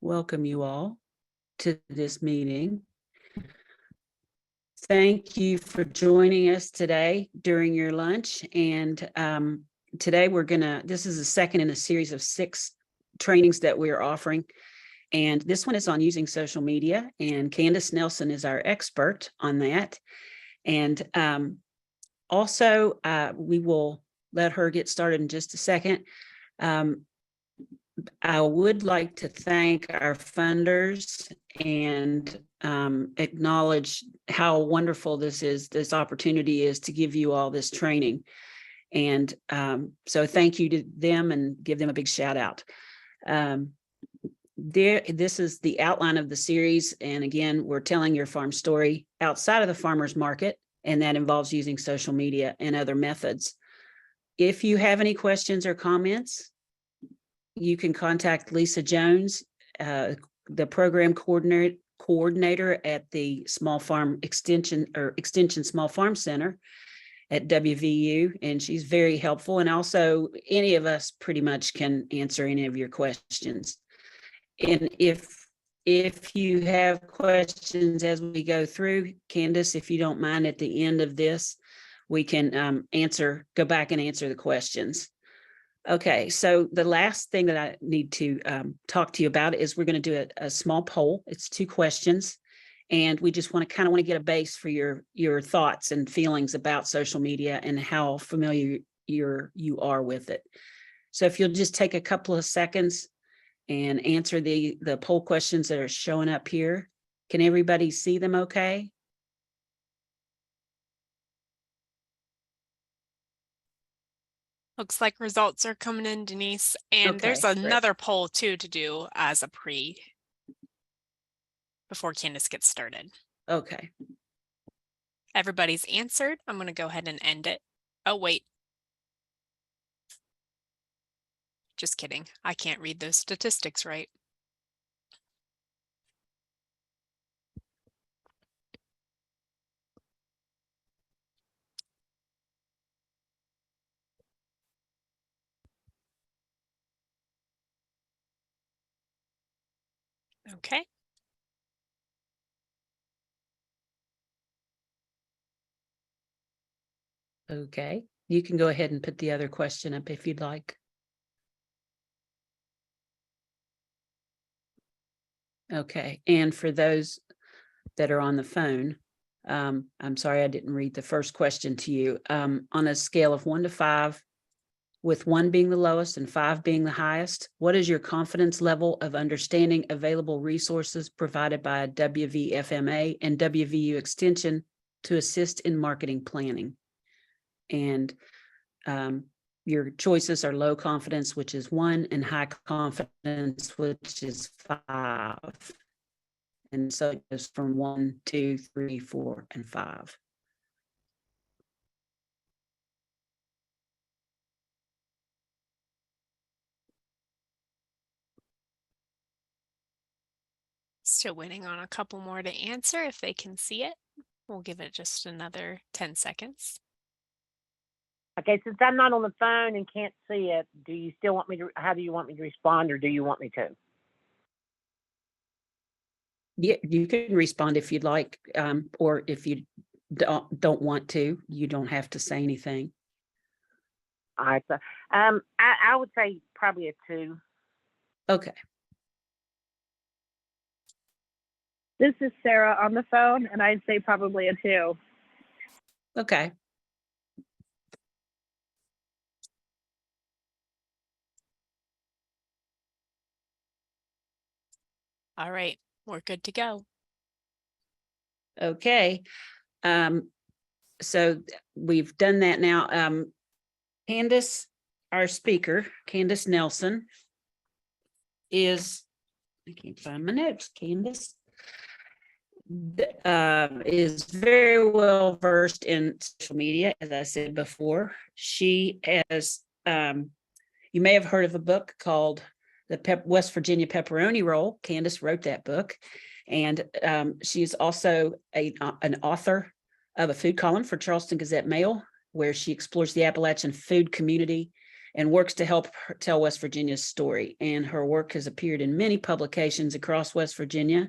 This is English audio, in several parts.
welcome you all to this meeting. Thank you for joining us today during your lunch. And today this is the second in a series of 6 trainings that we're offering. And this one is on using social media, and Candace Nelson is our expert on that. And also, we will let her get started in just a second. I would like to thank our funders and acknowledge how wonderful this opportunity is to give you all this training. And so thank you to them and give them a big shout out. This is the outline of the series. And again, we're telling your farm story outside of the farmer's market, and that involves using social media and other methods. If you have any questions or comments, you can contact Lisa Jones, the program coordinator at the Small Farm Extension Small Farm Center at WVU, and she's very helpful. And also, any of us pretty much can answer any of your questions. And if you have questions as we go through, Candace, if you don't mind, at the end of this, we can go back and answer the questions. Okay, so the last thing that I need to talk to you about is we're going to do a small poll. It's 2 questions, and we just want to get a base for your thoughts and feelings about social media and how familiar you are with it. So if you'll just take a couple of seconds and answer the poll questions that are showing up here. Can everybody see them okay? Looks like results are coming in, Denise. And Okay, there's another poll too to do as a before Candace gets started. Okay. Everybody's answered. I'm going to go ahead and end it. Oh, wait. Just kidding. I can't read those statistics right. Okay. Okay. You can go ahead and put the other question up if you'd like. Okay. And for those that are on the phone, I'm sorry I didn't read the first question to you. On a scale of 1 to 5, with 1 being the lowest and 5 being the highest, what is your confidence level of understanding available resources provided by WVFMA and WVU Extension to assist in marketing planning? And your choices are low confidence, which is 1, and high confidence, which is 5. And so it goes from 1, 2, 3, 4, and 5. Still waiting on a couple more to answer if they can see it. We'll give it just another 10 seconds. Okay, since I'm not on the phone and can't see it, do you still want me to, how do you want me to respond, or do you want me to? Yeah, you can respond if you'd like, or if you don't want to, you don't have to say anything. All right, so I would say probably a 2. Okay. This is Sarah on the phone, and I'd say probably a 2. Okay. All right, we're good to go. Okay. So we've done that now. Candace, our speaker, Candace Nelson, I can't find my notes, Candace, is very well versed in social media, as I said before. She has, you may have heard of a book called The West Virginia Pepperoni Roll. Candace wrote that book. And she's also an author of a food column for Charleston Gazette Mail, where she explores the Appalachian food community and works to help tell West Virginia's story. And her work has appeared in many publications across West Virginia.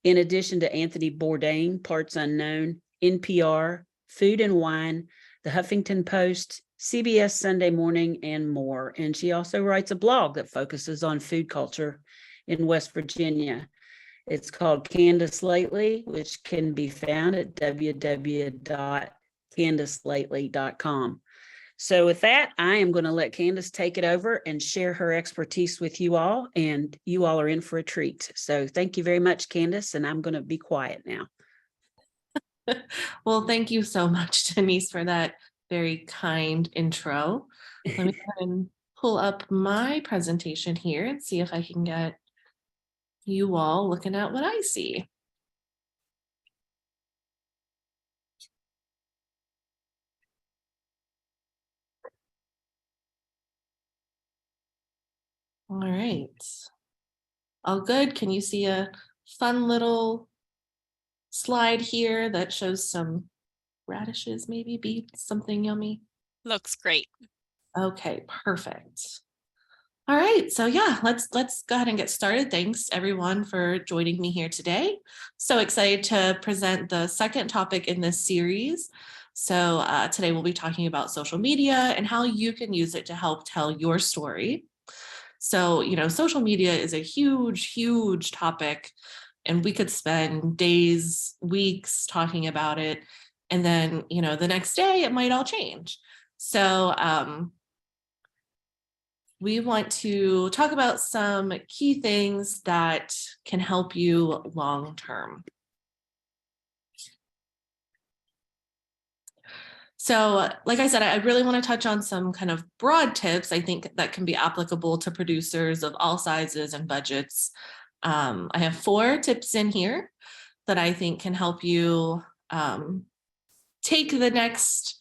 In addition to Anthony Bourdain, Parts Unknown, NPR, Food and Wine, The Huffington Post, CBS Sunday Morning, and more. And she also writes a blog that focuses on food culture in West Virginia. It's called Candace Lately, which can be found at www.candacelately.com. So with that, I am going to let Candace take it over and share her expertise with you all, and you all are in for a treat. So thank you very much, Candace, and I'm going to be quiet now. Well, thank you so much, Denise, for that very kind intro. Let me go ahead and pull up my presentation here and see if I can get you all looking at what I see. All right. All good. Can you see a fun little slide here that shows some radishes, maybe beets, something yummy? Looks great. Okay, perfect. All right, so yeah, let's go ahead and get started. Thanks everyone for joining me here today. So excited to present the second topic in this series. So today we'll be talking about social media and how you can use it to help tell your story. So, you know, social media is a huge, huge topic, and we could spend days, weeks talking about it. And then, you know, the next day it might all change. So we want to talk about some key things that can help you long term. So, like I said, I really want to touch on some kind of broad tips I think that can be applicable to producers of all sizes and budgets. I have 4 tips in here that I think can help you take the next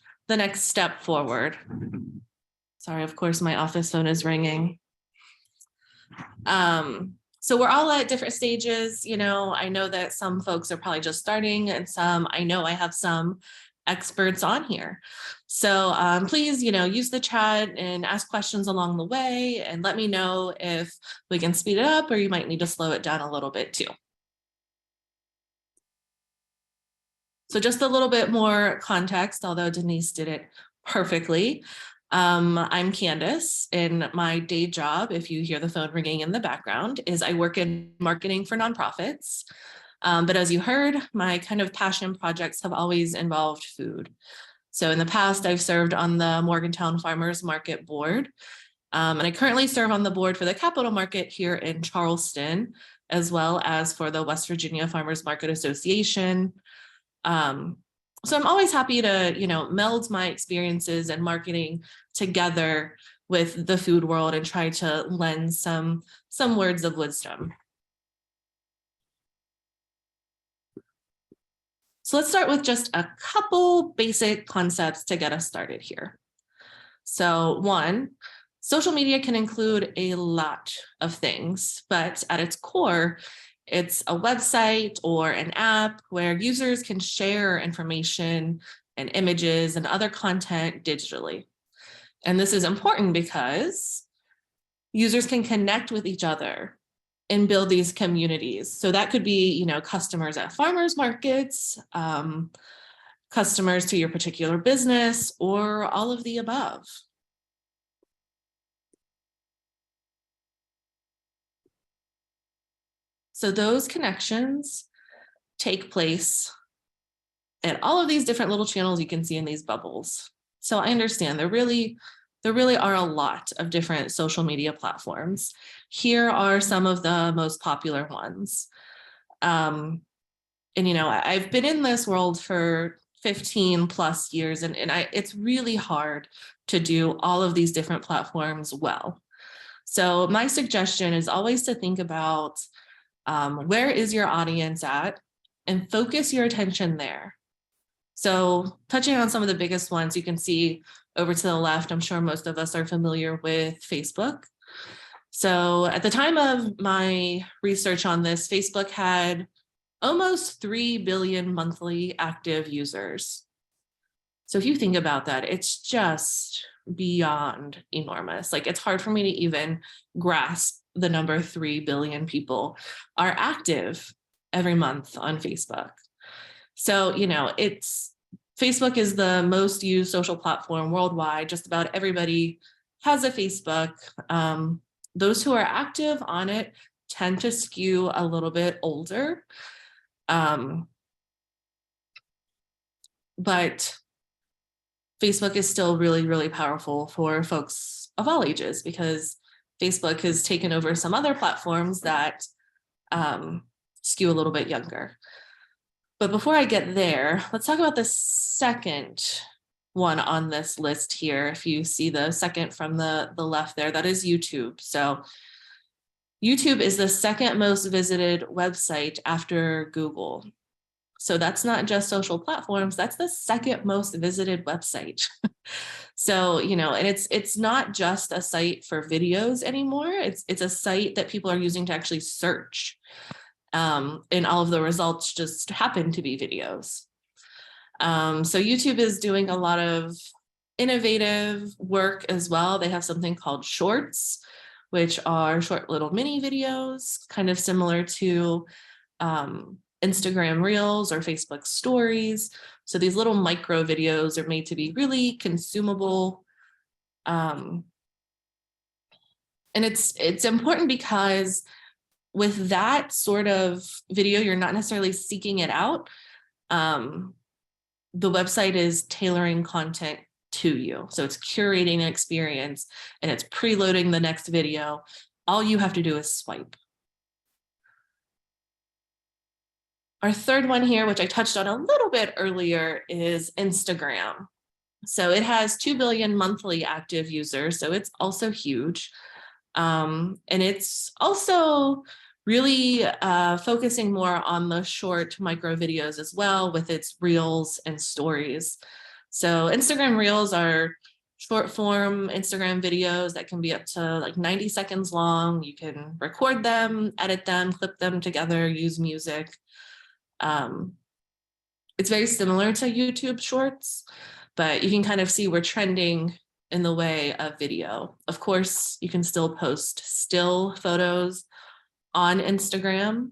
step forward. Sorry, of course, my office phone is ringing. So we're all at different stages. You know, I know that some folks are probably just starting, and some, I know I have some experts on here. So please, you know, use the chat and ask questions along the way, and let me know if we can speed it up or you might need to slow it down a little bit too. So just a little bit more context, although Denise did it perfectly. I'm Candace, and my day job, if you hear the phone ringing in the background, is I work in marketing for nonprofits. But as you heard, my kind of passion projects have always involved food. So in the past, I've served on the Morgantown Farmers Market Board, and I currently serve on the board for the Capital Market here in Charleston, as well as for the West Virginia Farmers Market Association. So I'm always happy to, you know, meld my experiences in marketing together with the food world and try to lend some words of wisdom. So let's start with just a couple basic concepts to get us started here. So 1, social media can include a lot of things, but at its core, it's a website or an app where users can share information and images and other content digitally. And this is important because users can connect with each other and build these communities. So that could be, you know, customers at farmers markets, customers to your particular business, or all of the above. So those connections take place at all of these different little channels you can see in these bubbles. So I understand there really are a lot of different social media platforms. Here are some of the most popular ones. And, you know, I've been in this world for 15 plus years, and it's really hard to do all of these different platforms well. So my suggestion is always to think about where is your audience at, and focus your attention there. So touching on some of the biggest ones, you can see over to the left, I'm sure most of us are familiar with Facebook. So at the time of my research on this, Facebook had almost 3 billion monthly active users. So if you think about that, it's just beyond enormous. Like, it's hard for me to even grasp the number 3 billion people are active every month on Facebook. So, Facebook is the most used social platform worldwide. Just about everybody has a Facebook. Those who are active on it tend to skew a little bit older. But Facebook is still really, really powerful for folks of all ages, because Facebook has taken over some other platforms that skew a little bit younger. But before I get there, let's talk about the second one on this list here. If you see the second from the left there, that is YouTube. So YouTube is the second most visited website after Google. So that's not just social platforms, that's the second most visited website. So, and it's not just a site for videos anymore. It's a site that people are using to actually search. And all of the results just happen to be videos. So YouTube is doing a lot of innovative work as well. They have something called Shorts, which are short little mini videos, kind of similar to Instagram Reels or Facebook Stories. So these little micro videos are made to be really consumable. And it's important because with that sort of video, you're not necessarily seeking it out. The website is tailoring content to you. So it's curating an experience and it's preloading the next video. All you have to do is swipe. Our third one here, which I touched on a little bit earlier, is Instagram. So it has 2 billion monthly active users. So it's also huge. And it's also really focusing more on the short micro videos as well, with its Reels and Stories. So Instagram Reels are short form Instagram videos that can be up to like 90 seconds long. You can record them, edit them, clip them together, use music. It's very similar to YouTube Shorts, but you can kind of see we're trending in the way of video. Of course, you can still post still photos on Instagram.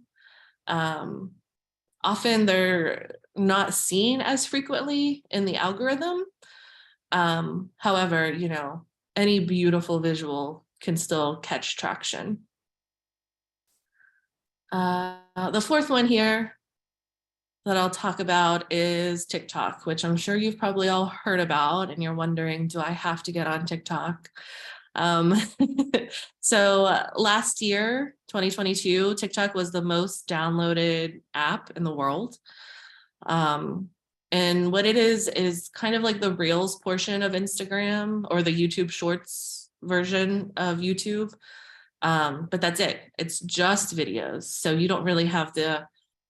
Often they're not seen as frequently in the algorithm. However, any beautiful visual can still catch traction. The fourth one here that I'll talk about is TikTok, which I'm sure you've probably all heard about, and you're wondering, do I have to get on TikTok? So last year, 2022, TikTok was the most downloaded app in the world. And what it is kind of like the Reels portion of Instagram, or the YouTube Shorts version of YouTube. But that's it. It's just videos. So you don't really have the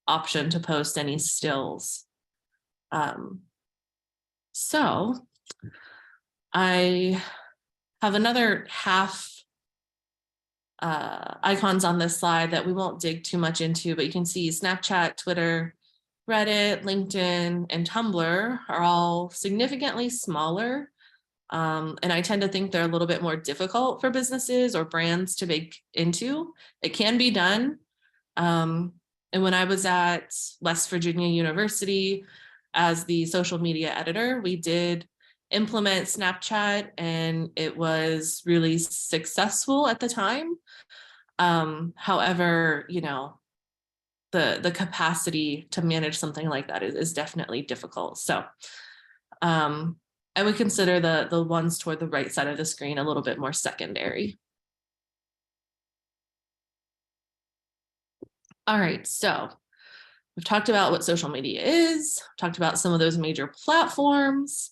option to post any stills. So I have another half icons on this slide that we won't dig too much into, but you can see Snapchat, Twitter, Reddit, LinkedIn, and Tumblr are all significantly smaller. And I tend to think they're a little bit more difficult for businesses or brands to break into. It can be done. And when I was at West Virginia University as the social media editor, we did implement Snapchat, and it was really successful at the time. However, the capacity to manage something like that is definitely difficult. So I would consider the ones toward the right side of the screen a little bit more secondary. All right, so we've talked about what social media is, talked about some of those major platforms.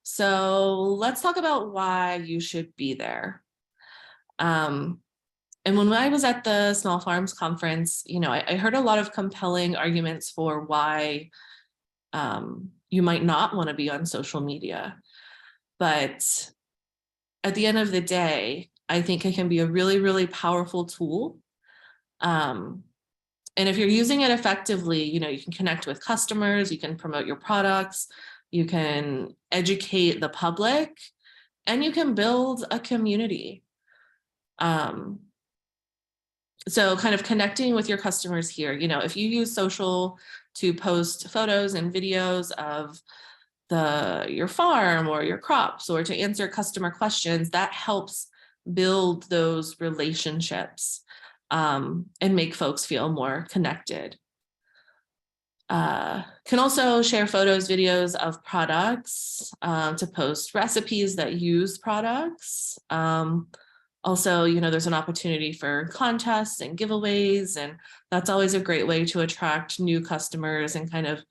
So let's talk about why you should be there. And when I was at the Small Farms Conference, I heard a lot of compelling arguments for why you might not want to be on social media. But at the end of the day, I think it can be a really, really powerful tool. And if you're using it effectively, you can connect with customers, you can promote your products, you can educate the public, and you can build a community. So kind of connecting with your customers here, you know, if you use social to post photos and videos of your farm or your crops, or to answer customer questions, that helps build those relationships and make folks feel more connected. Can also share photos, videos of products, to post recipes that use products. Also, you know, there's an opportunity for contests and giveaways, and that's always a great way to attract new customers and kind of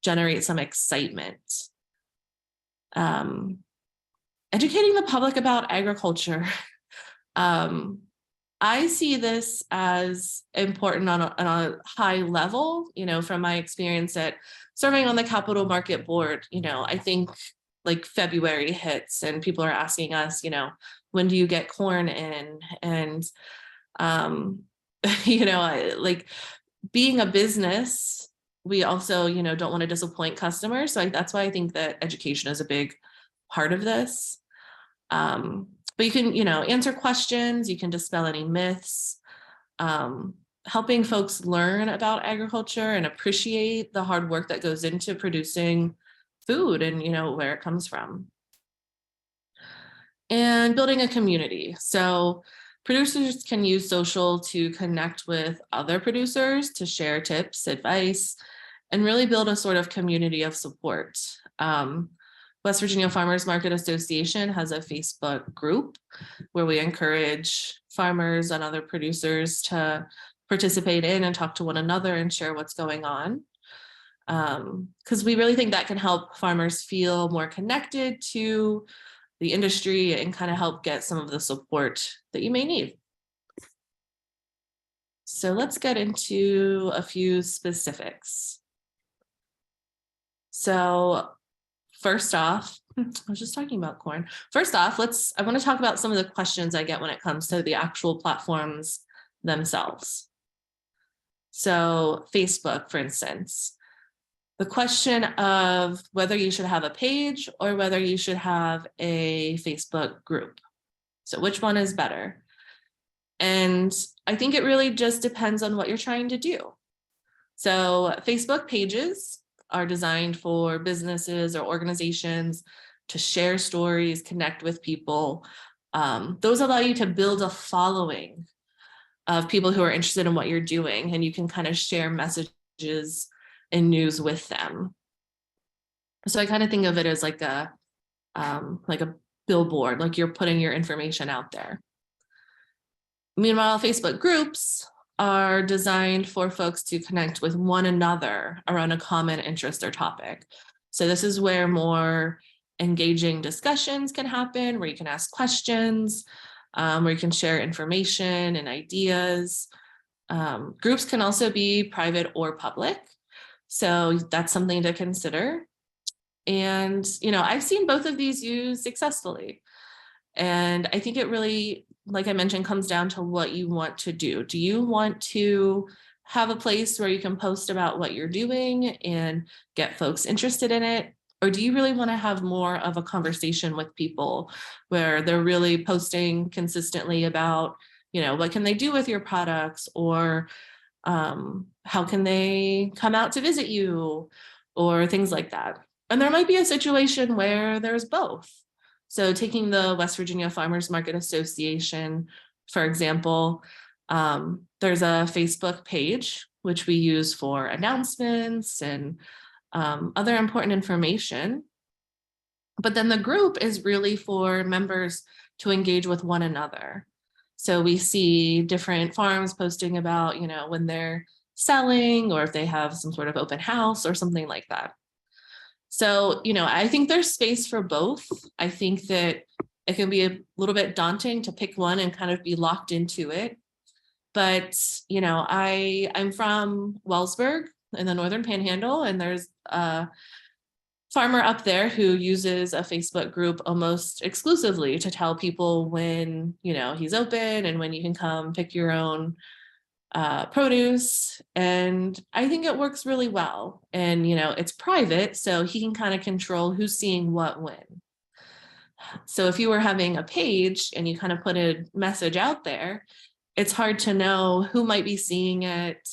generate some excitement. Educating the public about agriculture. I see this as important on a high level, you know, from my experience at serving on the Capital Market Board. You know, I think like February hits and people are asking us, you know, when do you get corn in? And, you know, like being a business, we also, you know, don't want to disappoint customers. So that's why I think that education is a big part of this. But you can, you know, answer questions, you can dispel any myths, helping folks learn about agriculture and appreciate the hard work that goes into producing food and, you know, where it comes from. And building a community. So producers can use social to connect with other producers, to share tips, advice, and really build a sort of community of support. West Virginia Farmers Market Association has a Facebook group where we encourage farmers and other producers to participate in and talk to one another and share what's going on. Because we really think that can help farmers feel more connected to the industry and kind of help get some of the support that you may need. So let's get into a few specifics. So first off, I was just talking about corn. First off, I want to talk about some of the questions I get when it comes to the actual platforms themselves. So Facebook, for instance, the question of whether you should have a page or whether you should have a Facebook group. So which one is better? And I think it really just depends on what you're trying to do. So Facebook pages are designed for businesses or organizations to share stories, connect with people. Those allow you to build a following of people who are interested in what you're doing, and you can kind of share messages and news with them. So I kind of think of it as like a billboard, like you're putting your information out there. Meanwhile, Facebook groups are designed for folks to connect with one another around a common interest or topic. So this is where more engaging discussions can happen, where you can ask questions, where you can share information and ideas. Groups can also be private or public. So that's something to consider. And, you know, I've seen both of these used successfully. And I think it really, like I mentioned, comes down to what you want to do. Do you want to have a place where you can post about what you're doing and get folks interested in it? Or do you really want to have more of a conversation with people where they're really posting consistently about, you know, what can they do with your products, or how can they come out to visit you, or things like that? And there might be a situation where there's both. So taking the West Virginia Farmers Market Association, for example, there's a Facebook page, which we use for announcements and other important information. But then the group is really for members to engage with one another. So we see different farms posting about, you know, when they're selling, or if they have some sort of open house or something like that. So, you know, I think there's space for both. I think that it can be a little bit daunting to pick one and kind of be locked into it. But, you know, I'm from Wellsburg in the Northern Panhandle, and there's a farmer up there who uses a Facebook group almost exclusively to tell people when, you know, he's open and when you can come pick your own produce, and I think it works really well. And, you know, it's private, so he can kind of control who's seeing what when. So if you were having a page and you kind of put a message out there, it's hard to know who might be seeing it.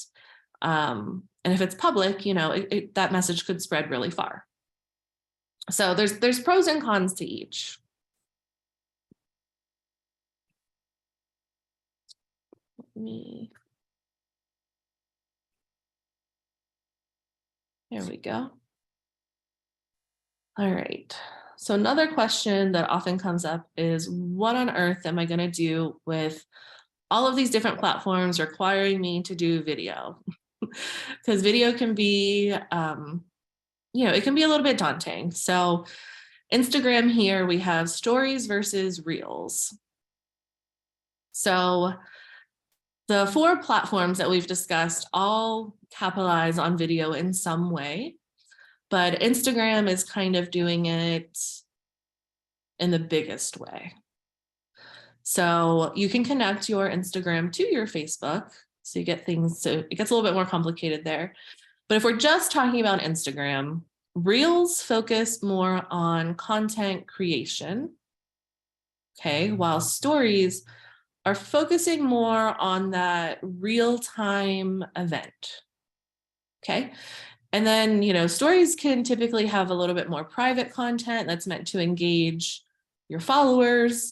And if it's public, you know, that message could spread really far. So there's pros and cons to each. There we go. All right. So another question that often comes up is, what on earth am I going to do with all of these different platforms requiring me to do video? Because video can be, you know, it can be a little bit daunting. So Instagram here, we have stories versus reels. So the 4 platforms that we've discussed all capitalize on video in some way, but Instagram is kind of doing it in the biggest way. So you can connect your Instagram to your Facebook. So you get things, so it gets a little bit more complicated there. But if we're just talking about Instagram, Reels focus more on content creation. Okay, while stories are focusing more on that real-time event. Okay. And then, you know, stories can typically have a little bit more private content that's meant to engage your followers,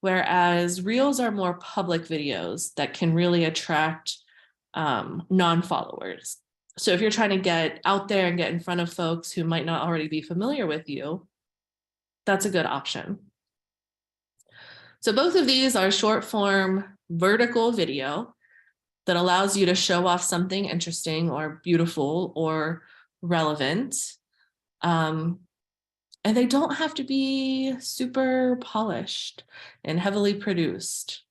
whereas reels are more public videos that can really attract non-followers. So if you're trying to get out there and get in front of folks who might not already be familiar with you, that's a good option. So both of these are short form vertical video that allows you to show off something interesting or beautiful or relevant. And they don't have to be super polished and heavily produced.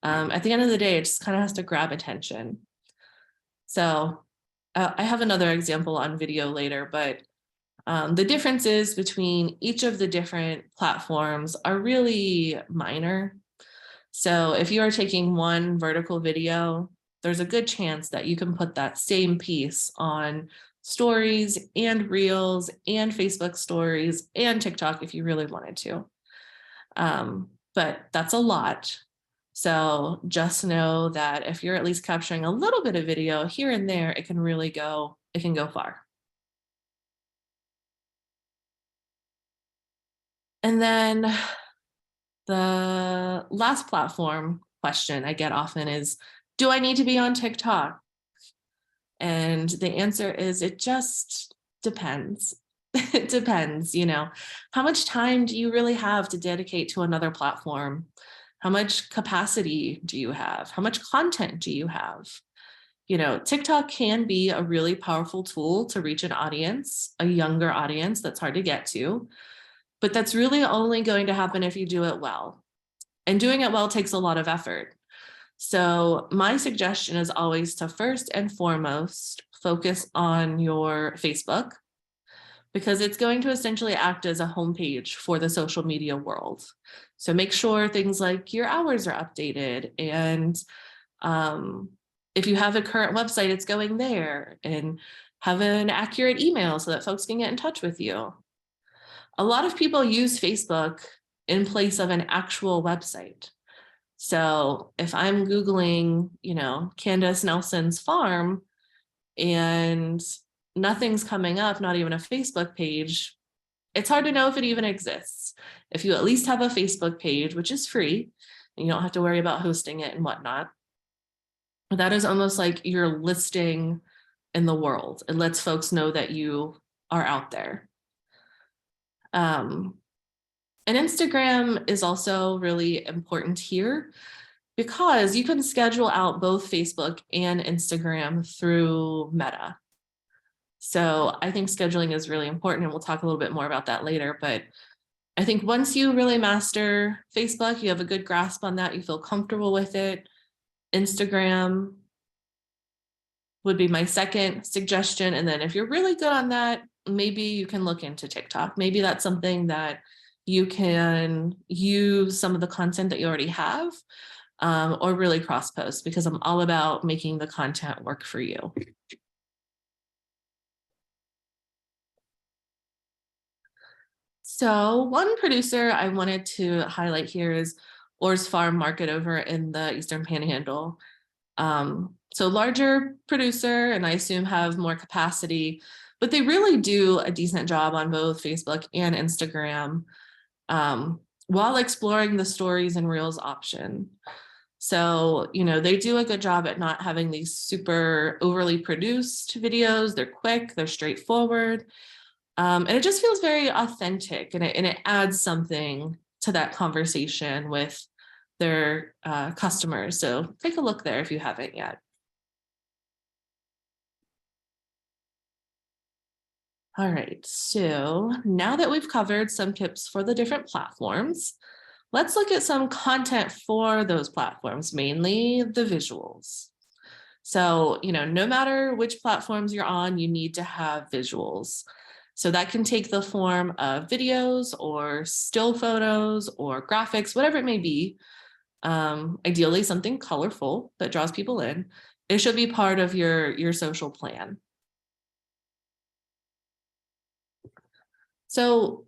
At the end of the day, it just kind of has to grab attention. So I have another example on video later, but the differences between each of the different platforms are really minor. So if you are taking one vertical video, there's a good chance that you can put that same piece on stories and reels and Facebook stories and TikTok if you really wanted to. But that's a lot. So just know that if you're at least capturing a little bit of video here and there, it can really go, it can go far. And then the last platform question I get often is, do I need to be on TikTok? And the answer is, it just depends. It depends, you know, how much time do you really have to dedicate to another platform? How much capacity do you have? How much content do you have? You know, TikTok can be a really powerful tool to reach an audience, a younger audience that's hard to get to. But that's really only going to happen if you do it well. And doing it well takes a lot of effort. So my suggestion is always to first and foremost focus on your Facebook, because it's going to essentially act as a homepage for the social media world. So make sure things like your hours are updated, and if you have a current website, it's going there, and have an accurate email so that folks can get in touch with you. A lot of people use Facebook in place of an actual website. So if I'm Googling, you know, Candace Nelson's farm and nothing's coming up, not even a Facebook page, it's hard to know if it even exists. If you at least have a Facebook page, which is free, and you don't have to worry about hosting it and whatnot, that is almost like you're listing in the world. It lets folks know that you are out there. And Instagram is also really important here because you can schedule out both Facebook and Instagram through Meta. So I think scheduling is really important, and we'll talk a little bit more about that later. But I think once you really master Facebook, you have a good grasp on that, you feel comfortable with it, Instagram would be my second suggestion. And then if you're really good on that, maybe you can look into TikTok. Maybe that's something that you can use some of the content that you already have or really cross post, because I'm all about making the content work for you. So one producer I wanted to highlight here is Orr's Farm Market over in the Eastern Panhandle. So larger producer, and I assume have more capacity, but they really do a decent job on both Facebook and Instagram, while exploring the stories and reels option. So, you know, they do a good job at not having these super overly produced videos. They're quick, they're straightforward. And it just feels very authentic, and it adds something to that conversation with their customers. So take a look there if you haven't yet. All right, so now that we've covered some tips for the different platforms, let's look at some content for those platforms, mainly the visuals. So, you know, no matter which platforms you're on, you need to have visuals. So that can take the form of videos or still photos or graphics, whatever it may be. Ideally something colorful that draws people in. It should be part of your social plan. So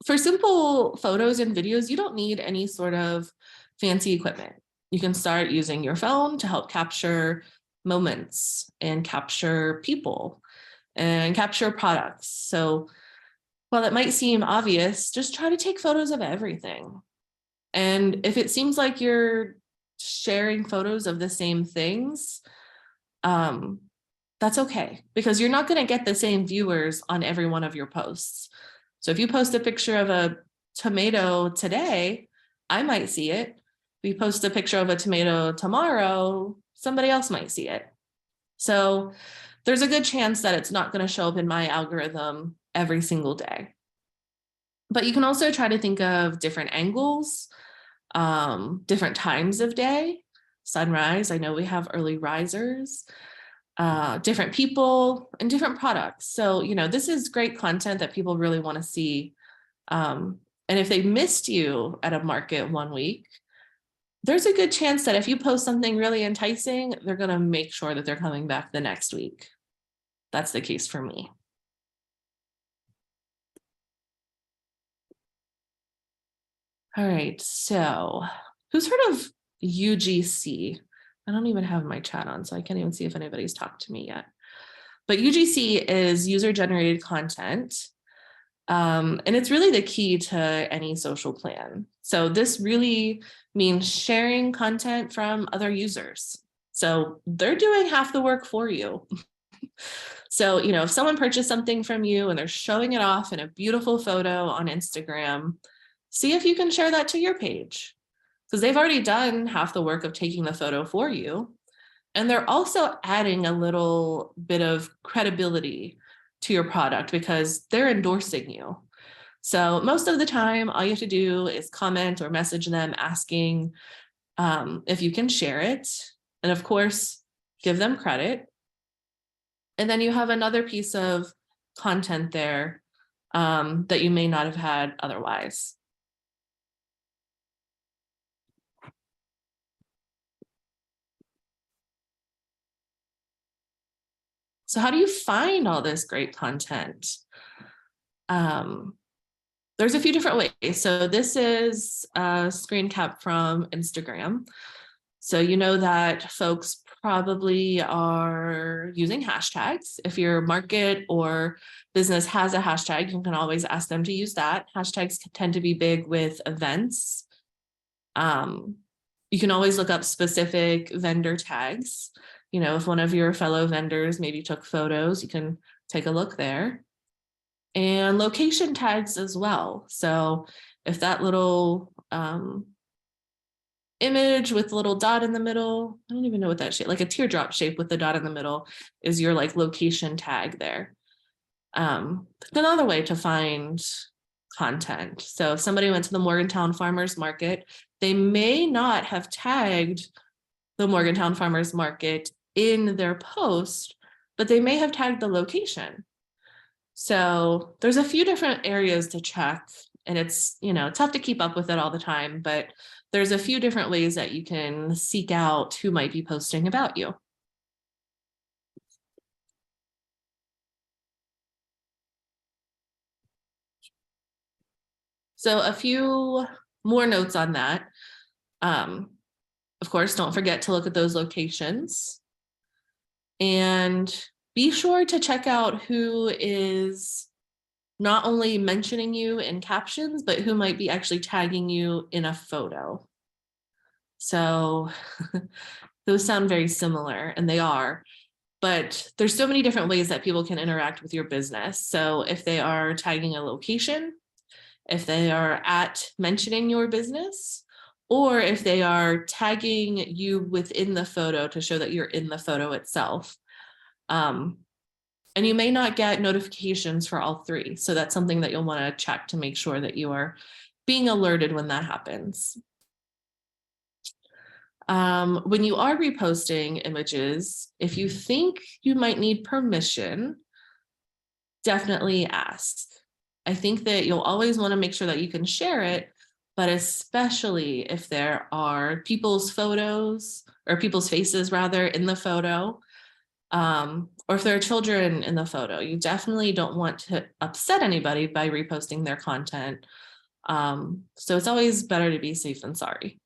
for simple photos and videos, you don't need any sort of fancy equipment. You can start using your phone to help capture moments and capture people and capture products. So while it might seem obvious, just try to take photos of everything. And if it seems like you're sharing photos of the same things, that's okay, because you're not going to get the same viewers on every one of your posts. So if you post a picture of a tomato today, I might see it. If you post a picture of a tomato tomorrow, somebody else might see it. So there's a good chance that it's not going to show up in my algorithm every single day. But you can also try to think of different angles, different times of day. Sunrise, I know we have early risers, different people and different products. So, you know, this is great content that people really want to see. And if they missed you at a market one week, there's a good chance that if you post something really enticing, they're going to make sure that they're coming back the next week. That's the case for me. All right, so who's heard of UGC? I don't even have my chat on, so I can't even see if anybody's talked to me yet. But UGC is user-generated content. And it's really the key to any social plan. So this really means sharing content from other users. So they're doing half the work for you. So, you know, if someone purchased something from you and they're showing it off in a beautiful photo on Instagram, see if you can share that to your page, because they've already done half the work of taking the photo for you. And they're also adding a little bit of credibility to your product because they're endorsing you. So most of the time, all you have to do is comment or message them asking if you can share it. And of course, give them credit. And then you have another piece of content there that you may not have had otherwise. So how do you find all this great content? There's a few different ways. So this is a screen cap from Instagram. So you know that folks probably are using hashtags. If your market or business has a hashtag, you can always ask them to use that. Hashtags tend to be big with events. You can always look up specific vendor tags. You know, if one of your fellow vendors maybe took photos, you can take a look there. And location tags as well. So if that little image with a little dot in the middle, I don't even know what that shape, like a teardrop shape with the dot in the middle, is your like location tag there. Another way to find content. So if somebody went to the Morgantown Farmers Market, they may not have tagged the Morgantown Farmers Market in their post, but they may have tagged the location. So there's a few different areas to check, and it's, you know, tough to keep up with it all the time, but there's a few different ways that you can seek out who might be posting about you. So a few more notes on that. Of course, don't forget to look at those locations. And be sure to check out who is not only mentioning you in captions, but who might be actually tagging you in a photo. So those sound very similar, and they are, but there's so many different ways that people can interact with your business. So if they are tagging a location, if they are mentioning your business, or if they are tagging you within the photo to show that you're in the photo itself. And you may not get notifications for all three. So that's something that you'll want to check to make sure that you are being alerted when that happens. When you are reposting images, if you think you might need permission, definitely ask. I think that you'll always want to make sure that you can share it, but especially if there are people's photos or people's faces rather in the photo, or if there are children in the photo, you definitely don't want to upset anybody by reposting their content. So it's always better to be safe than sorry.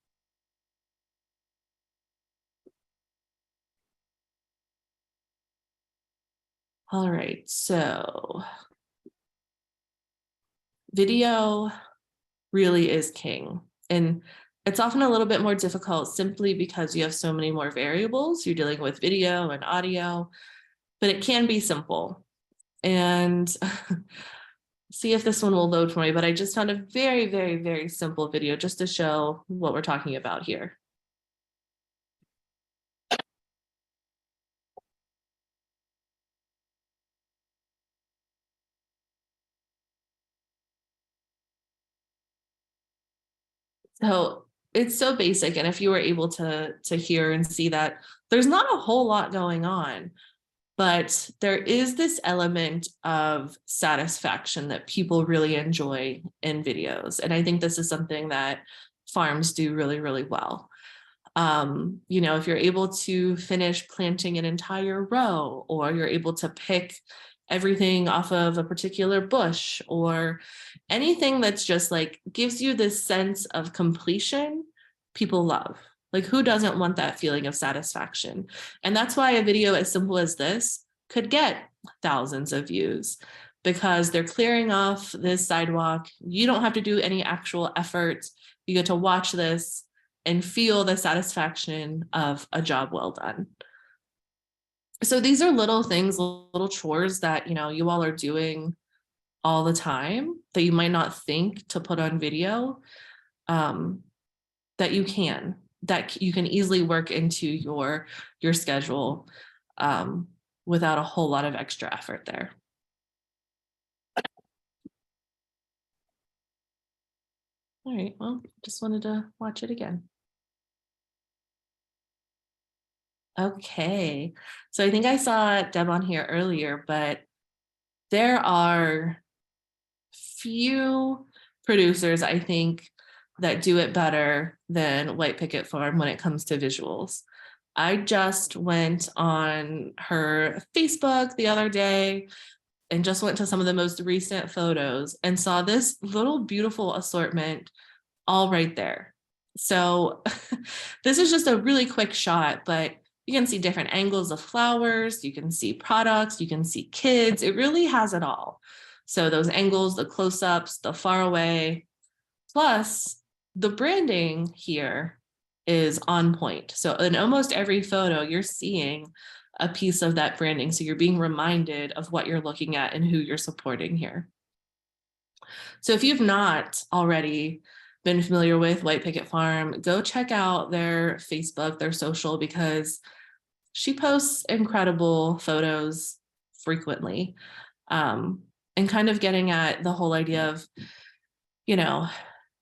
All right, so video really is king. And it's often a little bit more difficult simply because you have so many more variables. You're dealing with video and audio, but it can be simple. And see if this one will load for me, but I just found a very, very, very simple video just to show what we're talking about here. So it's so basic. And if you were able to hear and see that, there's not a whole lot going on, but there is this element of satisfaction that people really enjoy in videos. And I think this is something that farms do really, really well. You know, if you're able to finish planting an entire row, or you're able to pick everything off of a particular bush, or anything that's just like gives you this sense of completion, people love. Like, who doesn't want that feeling of satisfaction? And that's why a video as simple as this could get thousands of views, because they're clearing off this sidewalk. You don't have to do any actual effort. You get to watch this and feel the satisfaction of a job well done. So these are little things, little chores that, you know, you all are doing all the time that you might not think to put on video, that you can easily work into your schedule without a whole lot of extra effort there. All right, well, just wanted to watch it again. Okay, so I think I saw Deb on here earlier, but there are few producers, I think, that do it better than White Picket Farm when it comes to visuals. I just went on her Facebook the other day and just went to some of the most recent photos and saw this little beautiful assortment all right there. So this is just a really quick shot, but you can see different angles of flowers, you can see products, you can see kids. It really has it all. So those angles, the close-ups, the far away, plus the branding here is on point. So in almost every photo, you're seeing a piece of that branding. So you're being reminded of what you're looking at and who you're supporting here. So if you've not already been familiar with White Picket Farm, go check out their Facebook, their social, because she posts incredible photos frequently, and kind of getting at the whole idea of, you know,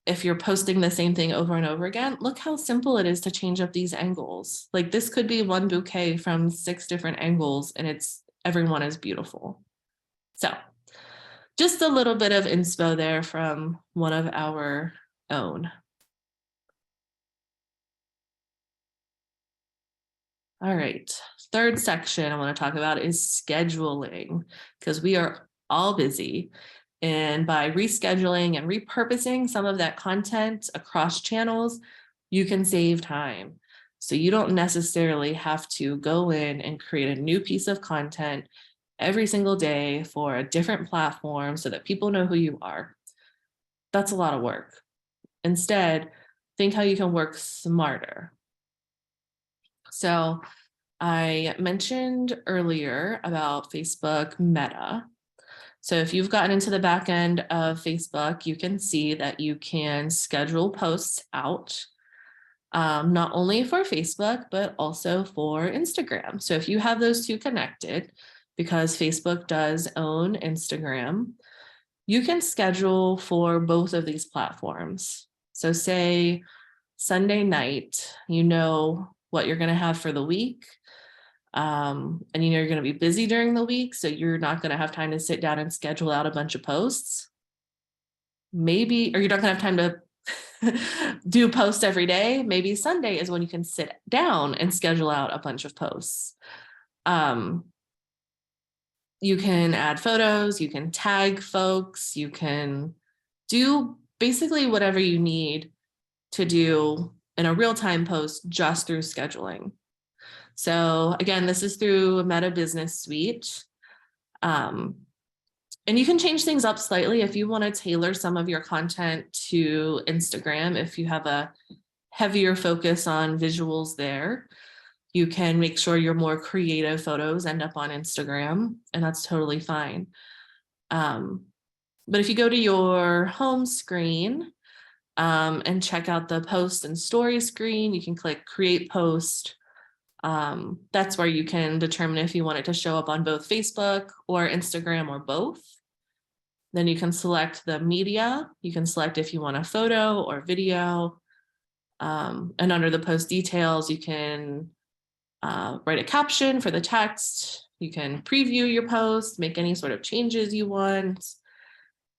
if you're posting the same thing over and over again, look how simple it is to change up these angles. Like, this could be one bouquet from 6 different angles, and everyone is beautiful. So just a little bit of inspo there from one of our own. All right, third section I want to talk about is scheduling, because we are all busy. And by rescheduling and repurposing some of that content across channels, you can save time. So you don't necessarily have to go in and create a new piece of content every single day for a different platform so that people know who you are. That's a lot of work. Instead, think how you can work smarter. So I mentioned earlier about Facebook Meta. So if you've gotten into the back end of Facebook, you can see that you can schedule posts out, not only for Facebook, but also for Instagram. So if you have those two connected, because Facebook does own Instagram, you can schedule for both of these platforms. So say Sunday night, you know what you're going to have for the week. And you know you're going to be busy during the week, so you're not going to have time to sit down and schedule out a bunch of posts. Maybe, or you're not going to have time to do posts every day. Maybe Sunday is when you can sit down and schedule out a bunch of posts. You can add photos, you can tag folks, you can do basically whatever you need to do in a real-time post just through scheduling. So again, this is through Meta Business Suite. And you can change things up slightly if you want to tailor some of your content to Instagram. If you have a heavier focus on visuals there, you can make sure your more creative photos end up on Instagram, and that's totally fine. But if you go to your home screen and check out the post and story screen, you can click Create Post. That's where you can determine if you want it to show up on both Facebook or Instagram or both. Then you can select the media. You can select if you want a photo or video. And under the post details, you can write a caption for the text. You can preview your post, make any sort of changes you want.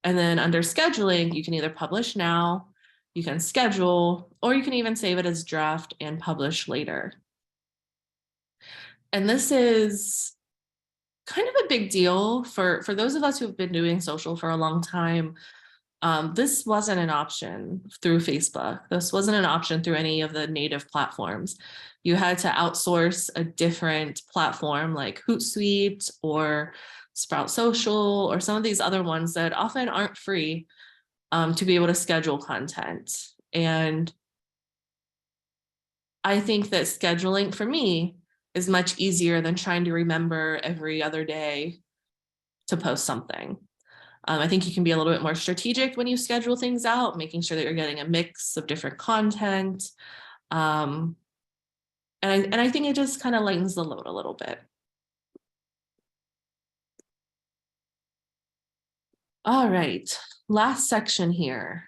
And then under scheduling, you can either publish now, you can schedule, or you can even save it as draft and publish later. And this is kind of a big deal for those of us who've been doing social for a long time. This wasn't an option through Facebook. This wasn't an option through any of the native platforms. You had to outsource a different platform like Hootsuite or Sprout Social or some of these other ones that often aren't free to be able to schedule content. And I think that scheduling for me is much easier than trying to remember every other day to post something. I think you can be a little bit more strategic when you schedule things out, making sure that you're getting a mix of different content. And I think it just kind of lightens the load a little bit. All right, last section here.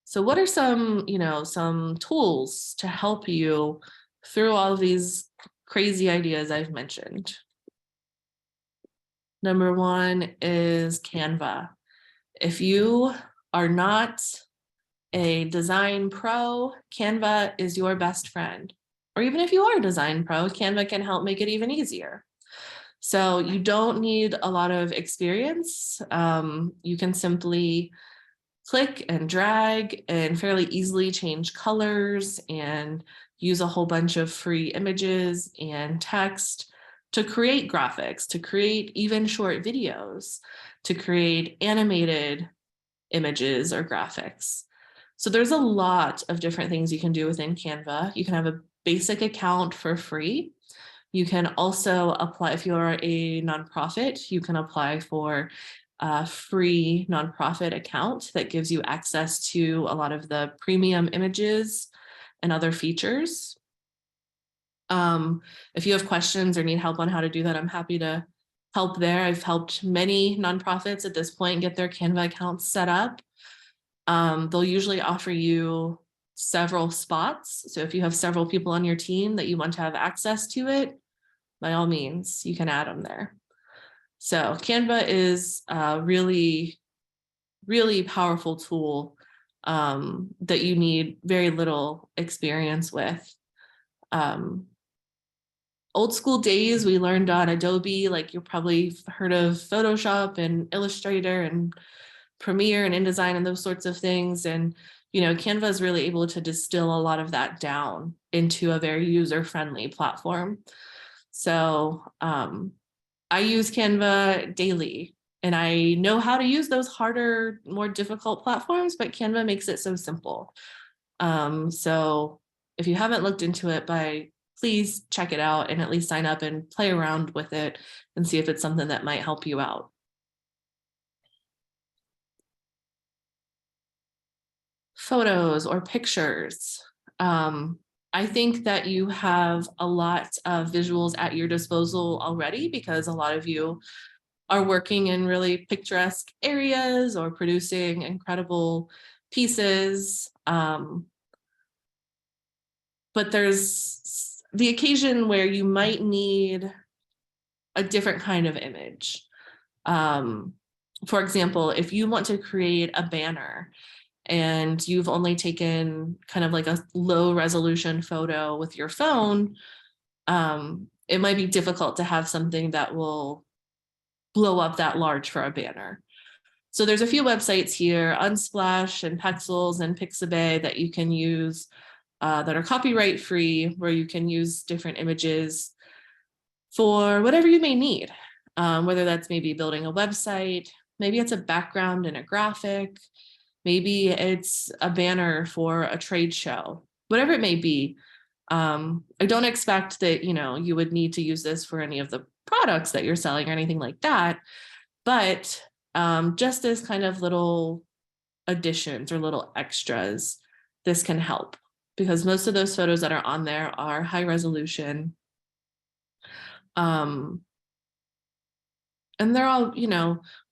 So what are some tools to help you through all of these crazy ideas I've mentioned? Number one is Canva. If you are not a design pro, Canva is your best friend. Or even if you are a design pro, Canva can help make it even easier. So you don't need a lot of experience. You can simply click and drag and fairly easily change colors and use a whole bunch of free images and text to create graphics, to create even short videos, to create animated images or graphics. So there's a lot of different things you can do within Canva. You can have a basic account for free. You can also apply, if you're a nonprofit, you can apply for a free nonprofit account that gives you access to a lot of the premium images and other features. If you have questions or need help on how to do that, I'm happy to help there. I've helped many nonprofits at this point get their Canva accounts set up. They'll usually offer you several spots. So if you have several people on your team that you want to have access to it, by all means, you can add them there. So Canva is a really, really powerful tool that you need very little experience with. Old school days, we learned on Adobe, like you probably heard of Photoshop and Illustrator and Premiere and InDesign and those sorts of things. And, Canva is really able to distill a lot of that down into a very user-friendly platform. So I use Canva daily, and I know how to use those harder, more difficult platforms, but Canva makes it so simple. So if you haven't looked into it, please check it out and at least sign up and play around with it and see if it's something that might help you out. Photos or pictures. I think that you have a lot of visuals at your disposal already, because a lot of you are working in really picturesque areas or producing incredible pieces. But there's the occasion where you might need a different kind of image. For example, if you want to create a banner and you've only taken kind of like a low resolution photo with your phone, it might be difficult to have something that will blow up that large for a banner. So there's a few websites here, Unsplash and Pexels and Pixabay, that you can use that are copyright free, where you can use different images for whatever you may need, whether that's maybe building a website, maybe it's a background in a graphic, maybe it's a banner for a trade show, whatever it may be. I don't expect that, you would need to use this for any of the products that you're selling or anything like that, but just as kind of little additions or little extras, this can help, because most of those photos that are on there are high resolution. And they're all,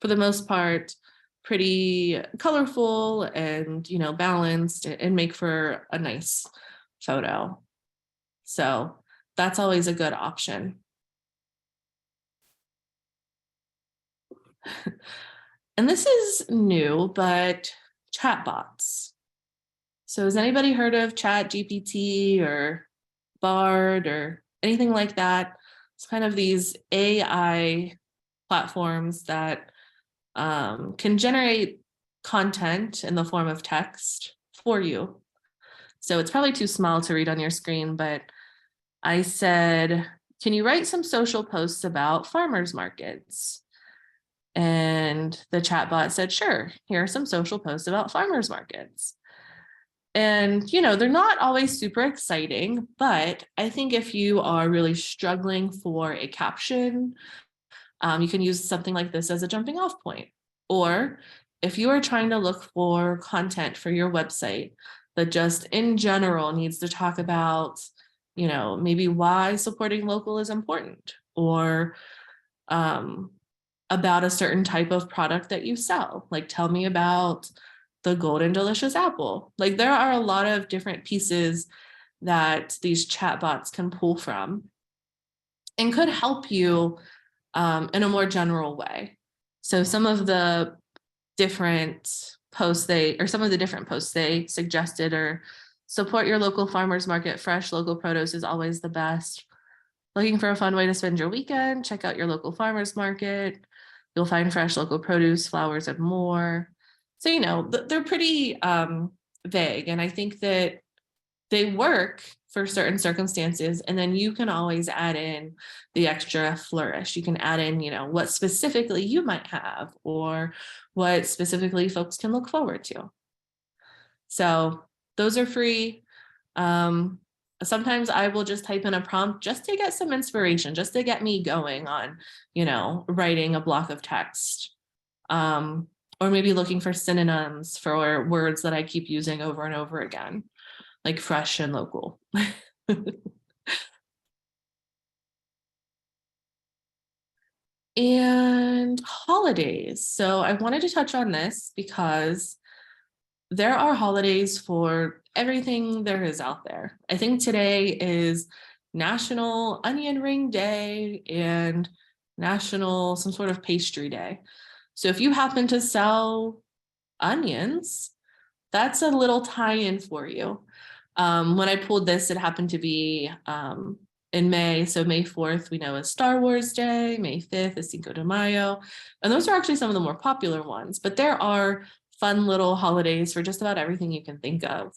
for the most part, pretty colorful and, balanced and make for a nice photo. So that's always a good option. And this is new, but chatbots. So has anybody heard of ChatGPT or Bard or anything like that? It's kind of these AI platforms that can generate content in the form of text for you. So it's probably too small to read on your screen, but I said, can you write some social posts about farmers markets? And the chatbot said, sure, here are some social posts about farmers markets. And, they're not always super exciting, but I think if you are really struggling for a caption, you can use something like this as a jumping off point. Or if you are trying to look for content for your website that just in general needs to talk about, maybe why supporting local is important, or about a certain type of product that you sell, like tell me about the golden delicious apple. Like there are a lot of different pieces that these chatbots can pull from and could help you in a more general way. So some of the different posts they suggested are support your local farmers market. Fresh local produce is always the best. Looking for a fun way to spend your weekend? Check out your local farmers market. You'll find fresh local produce, flowers, and more. So, they're pretty vague. And I think that they work for certain circumstances. And then you can always add in the extra flourish. You can add in, what specifically you might have, or what specifically folks can look forward to. So those are free. Sometimes I will just type in a prompt just to get some inspiration, just to get me going on, writing a block of text, or maybe looking for synonyms for words that I keep using over and over again, like fresh and local. And holidays. So I wanted to touch on this because there are holidays for everything there is out there. I think today is National Onion Ring Day and National some sort of pastry day. So if you happen to sell onions, that's a little tie-in for you. When I pulled this, it happened to be in May. So May 4th, we know is Star Wars Day. May 5th is Cinco de Mayo. And those are actually some of the more popular ones, but there are fun little holidays for just about everything you can think of.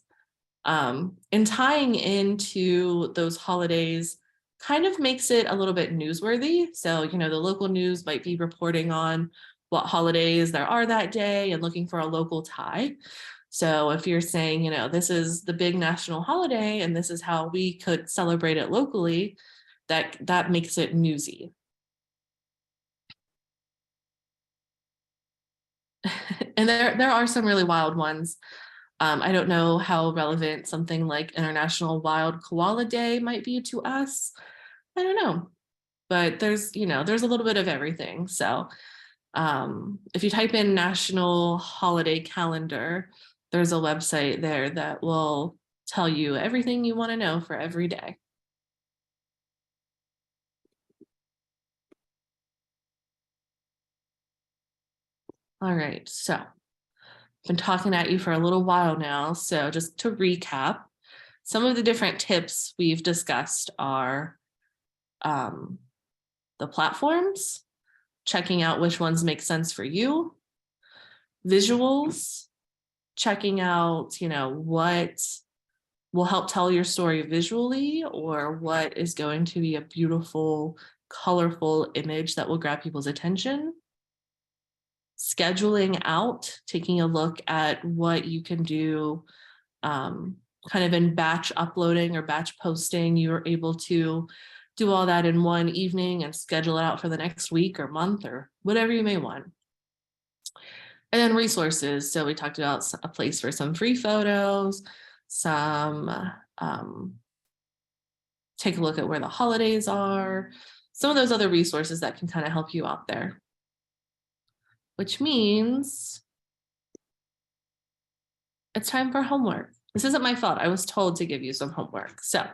And tying into those holidays kind of makes it a little bit newsworthy. So, the local news might be reporting on what holidays there are that day and looking for a local tie. So if you're saying, this is the big national holiday and this is how we could celebrate it locally, that makes it newsy. And there are some really wild ones. I don't know how relevant something like International Wild Koala Day might be to us. I don't know, but there's a little bit of everything. So if you type in National Holiday Calendar, there's a website there that will tell you everything you want to know for every day. All right, so I've been talking at you for a little while now. So just to recap, some of the different tips we've discussed are the platforms, checking out which ones make sense for you, visuals, checking out, what will help tell your story visually, or what is going to be a beautiful, colorful image that will grab people's attention. Scheduling out, taking a look at what you can do kind of in batch uploading or batch posting. You're able to do all that in one evening and schedule it out for the next week or month or whatever you may want. And then resources. So we talked about a place for some free photos, some take a look at where the holidays are, some of those other resources that can kind of help you out there. Which means it's time for homework. This isn't my fault. I was told to give you some homework. So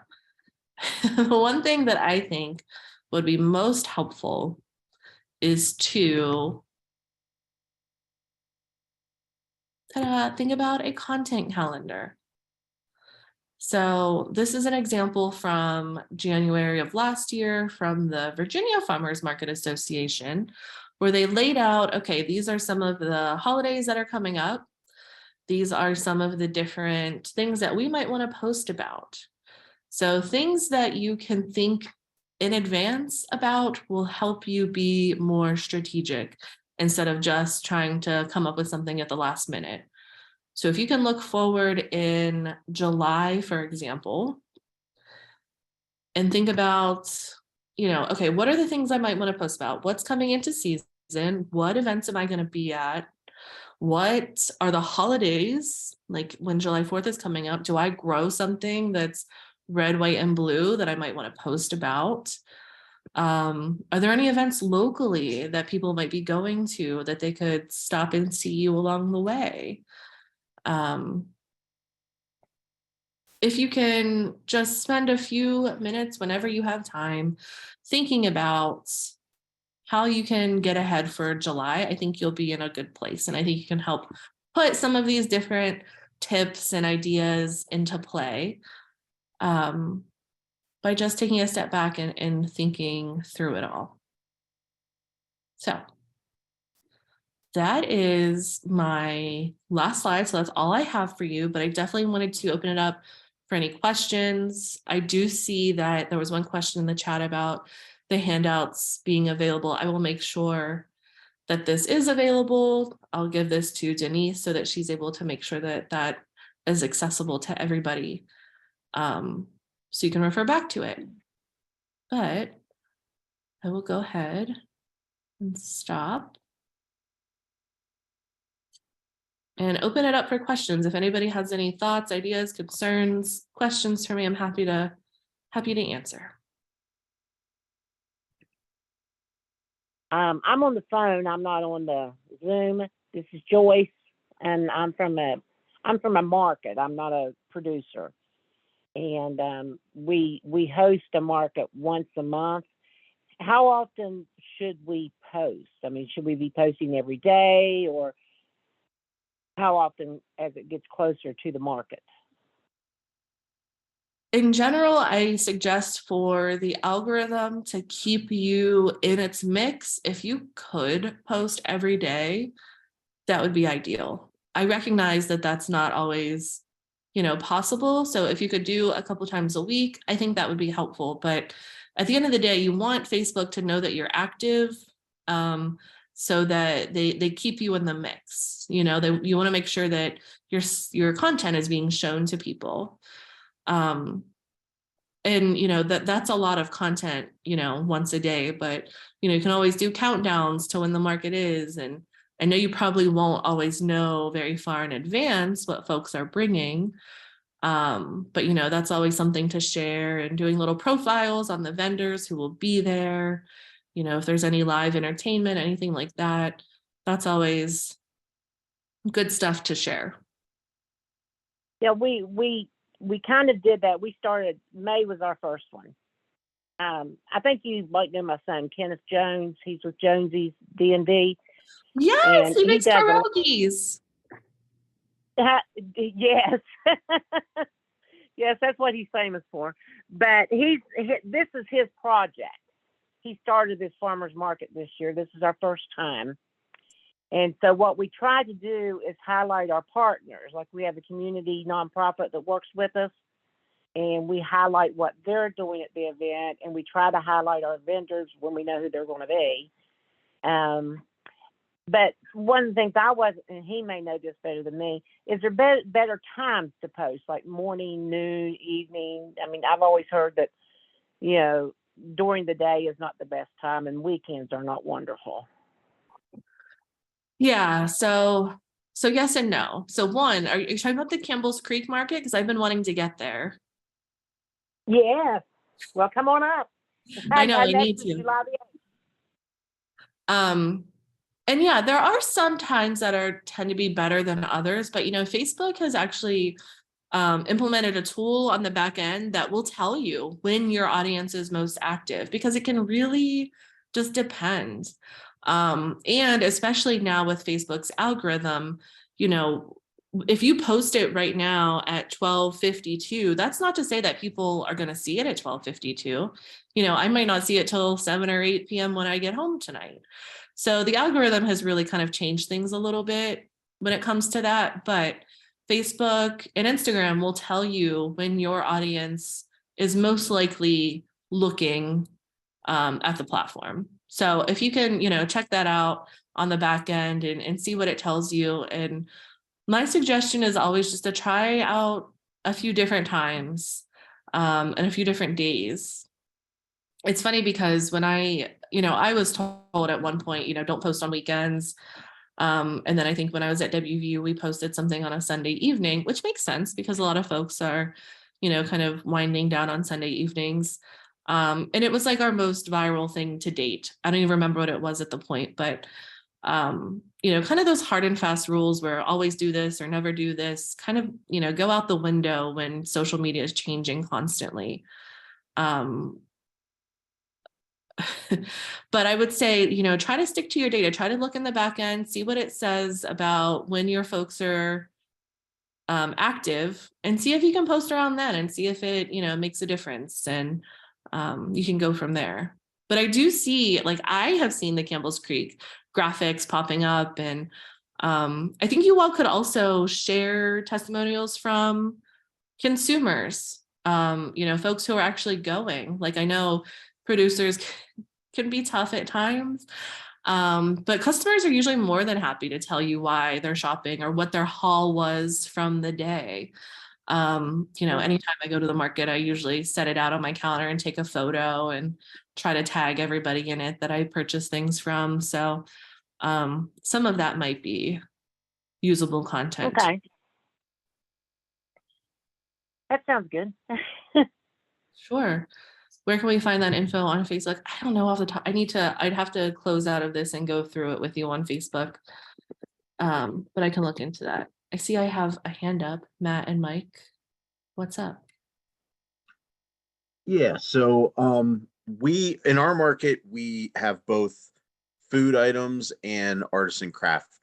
the one thing that I think would be most helpful is to think about a content calendar. So this is an example from January of last year from the Virginia Farmers Market Association, where they laid out, okay, these are some of the holidays that are coming up. These are some of the different things that we might want to post about. So things that you can think in advance about will help you be more strategic instead of just trying to come up with something at the last minute. So if you can look forward in July, for example, and think about, okay, what are the things I might want to post about? What's coming into season? What events am I going to be at? What are the holidays? Like when July 4th is coming up, do I grow something that's red, white, and blue that I might want to post about? Are there any events locally that people might be going to that they could stop and see you along the way? If you can just spend a few minutes whenever you have time thinking about how you can get ahead for July, I think you'll be in a good place. And I think you can help put some of these different tips and ideas into play by just taking a step back and thinking through it all. So that is my last slide. So that's all I have for you, but I definitely wanted to open it up for any questions. I do see that there was one question in the chat about the handouts being available. I will make sure that this is available. I'll give this to Denise so that she's able to make sure that that is accessible to everybody. So you can refer back to it. But I will go ahead and stop and open it up for questions. If anybody has any thoughts, ideas, concerns, questions for me, I'm happy to answer. I'm on the phone. I'm not on the Zoom. This is Joyce, and I'm from a market. I'm not a producer, and we host a market once a month. How often should we post? I mean, should we be posting every day, or how often as it gets closer to the market? in general, I suggest for the algorithm to keep you in its mix. If you could post every day, that would be ideal. I recognize that that's not always, possible. So if you could do a couple times a week, I think that would be helpful. But at the end of the day, you want Facebook to know that you're active, so that they keep you in the mix. You want to make sure that your content is being shown to people. And that's a lot of content, once a day, but you can always do countdowns to when the market is. And I know you probably won't always know very far in advance what folks are bringing, but that's always something to share, and doing little profiles on the vendors who will be there. If there's any live entertainment, anything like that, that's always good stuff to share. Yeah, we kind of did that. We started, May was our first one. I think you might know my son, Kenneth Jones. He's with Jonesy's D&D. Yes, And he he makes does pierogies. Yes. Yes, that's what he's famous for. But this is his project. He started this farmer's market this year. This is our first time. And so what we try to do is highlight our partners. Like, we have a community nonprofit that works with us, and we highlight what they're doing at the event, and we try to highlight our vendors when we know who they're going to be. But one of the things and he may know this better than me, is there better times to post, like morning, noon, evening? I mean, I've always heard that, during the day is not the best time, and weekends are not wonderful. Yeah, so yes and no. So one, are you talking about the Campbell's Creek Market? Because I've been wanting to get there. Yes. Well, come on up. I know, I next need is to. July the 8th. And yeah, there are some times that tend to be better than others, but Facebook has actually implemented a tool on the back end that will tell you when your audience is most active, because it can really just depend. And especially now with Facebook's algorithm, if you post it right now at 12:52, that's not to say that people are going to see it at 12:52. I might not see it till 7 or 8 p.m. when I get home tonight. So the algorithm has really kind of changed things a little bit when it comes to that. But Facebook and Instagram will tell you when your audience is most likely looking at the platform. So if you can, check that out on the back end and see what it tells you. And my suggestion is always just to try out a few different times and a few different days. It's funny because when I was told at one point, don't post on weekends. And then I think when I was at WVU, we posted something on a Sunday evening, which makes sense because a lot of folks are, kind of winding down on Sunday evenings. And it was like our most viral thing to date. I don't even remember what it was at the point, but, kind of those hard and fast rules where always do this or never do this kind of, go out the window when social media is changing constantly. But I would say, try to stick to your data, try to look in the back end, see what it says about when your folks are active, and see if you can post around then and see if it, makes a difference, and you can go from there. But I do see, I have seen the Campbell's Creek graphics popping up, and I think you all could also share testimonials from consumers, folks who are actually going. I know producers can be tough at times, but customers are usually more than happy to tell you why they're shopping or what their haul was from the day. Anytime I go to the market, I usually set it out on my calendar and take a photo and try to tag everybody in it that I purchase things from. So some of that might be usable content. Okay. That sounds good. Sure. Where can we find that info on Facebook? I don't know off the top. I'd have to close out of this and go through it with you on Facebook. But I can look into that. I see I have a hand up, Matt and Mike. What's up? Yeah, so we in our market, we have both food items and artisan craft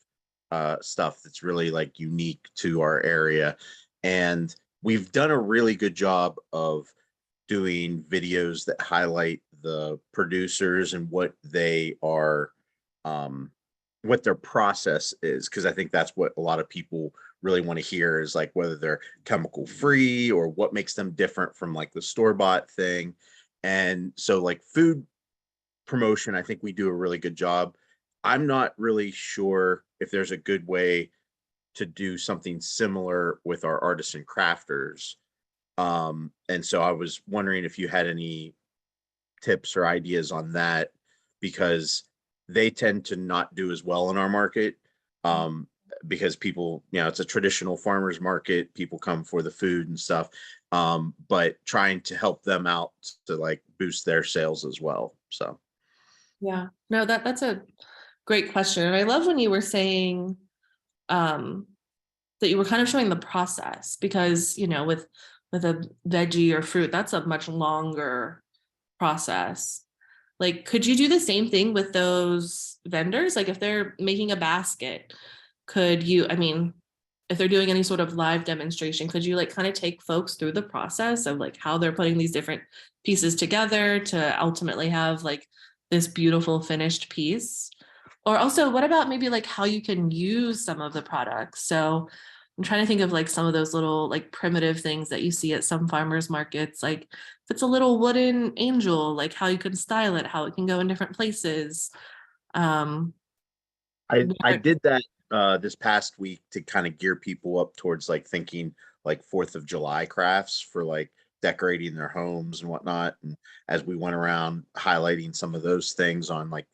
stuff that's really unique to our area. And we've done a really good job of doing videos that highlight the producers and what they are, what their process is, because I think that's what a lot of people really want to hear, is like whether they're chemical free or what makes them different from like the store-bought thing. And so like food promotion, I think we do a really good job. I'm not really sure if there's a good way to do something similar with our artisan crafters. And so I was wondering if you had any tips or ideas on that, because they tend to not do as well in our market. Because people, it's a traditional farmers market, people come for the food and stuff. But trying to help them out to like boost their sales as well. So Yeah, no, that's a great question. And I love when you were saying that you were kind of showing the process, because, with a veggie or fruit, that's a much longer process. Like, could you do the same thing with those vendors? Like if they're making a basket, could you, if they're doing any sort of live demonstration, could you like kind of take folks through the process of like how they're putting these different pieces together to ultimately have like this beautiful finished piece? Or also, what about maybe like how you can use some of the products? So I'm trying to think of like some of those little like primitive things that you see at some farmers markets, like if it's a little wooden angel, like how you can style it, how it can go in different places. I did that this past week to kind of gear people up towards like thinking like 4th of July crafts for like decorating their homes and whatnot. And as we went around highlighting some of those things on like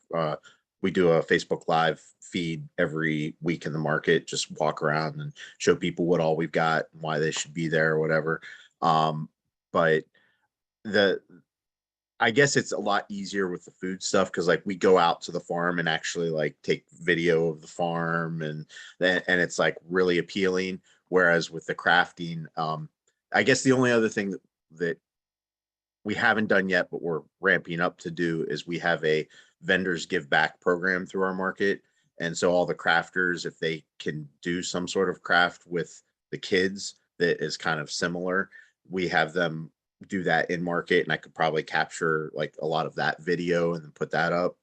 we do a Facebook Live feed every week in the market, just walk around and show people what all we've got and why they should be there or whatever. But I guess it's a lot easier with the food stuff because like we go out to the farm and actually like take video of the farm, and it's like really appealing. Whereas with the crafting, I guess the only other thing that we haven't done yet, but we're ramping up to do, is we have a vendors give back program through our market. And so all the crafters, if they can do some sort of craft with the kids that is kind of similar, we have them do that in market, and I could probably capture like a lot of that video and then put that up.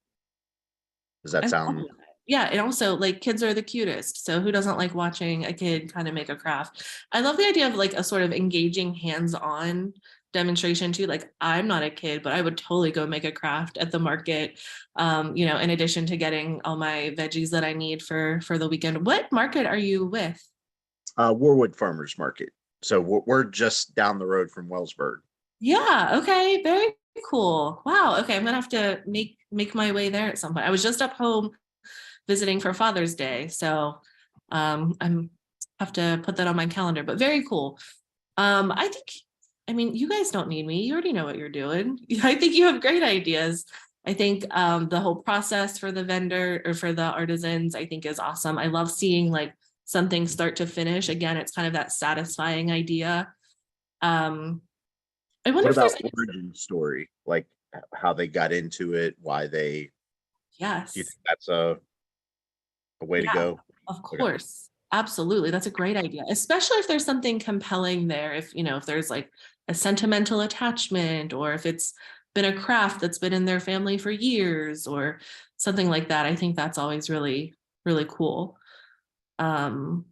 Does that sound? Yeah, and also like kids are the cutest. So who doesn't like watching a kid kind of make a craft? I love the idea of like a sort of engaging hands-on demonstration too. Like I'm not a kid, but I would totally go make a craft at the market. In addition to getting all my veggies that I need for the weekend. What market are you with? Warwood Farmers Market. So we're just down the road from Wellsburg. Yeah, okay, very cool. Wow, okay, I'm gonna have to make my way there at some point. I was just up home visiting for Father's Day, so I'm have to put that on my calendar, but very cool. You guys don't need me. You already know what you're doing. I think you have great ideas. I think the whole process for the vendor or for the artisans, I think is awesome. I love seeing like something start to finish. Again, it's kind of that satisfying idea. I wonder What if there's about origin story, like how they got into it, why they? Yes. Do you think that's a way to go? Of course. Absolutely. That's a great idea, especially if there's something compelling there. If there's like a sentimental attachment, or if it's been a craft that's been in their family for years or something like that. I think that's always really, really cool. Also,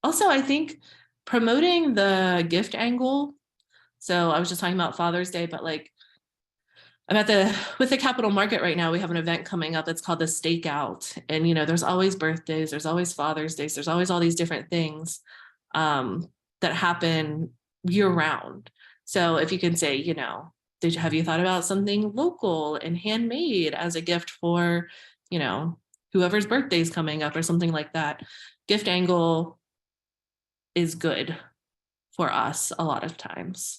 I think promoting the gift angle. So I was just talking about Father's Day, but like I'm with the Capital Market right now. We have an event coming up. It's called the Stakeout. And, there's always birthdays, there's always Father's Days, there's always all these different things that happen year round. So if you can say, have you thought about something local and handmade as a gift for, whoever's birthday is coming up or something like that? Gift angle is good for us a lot of times.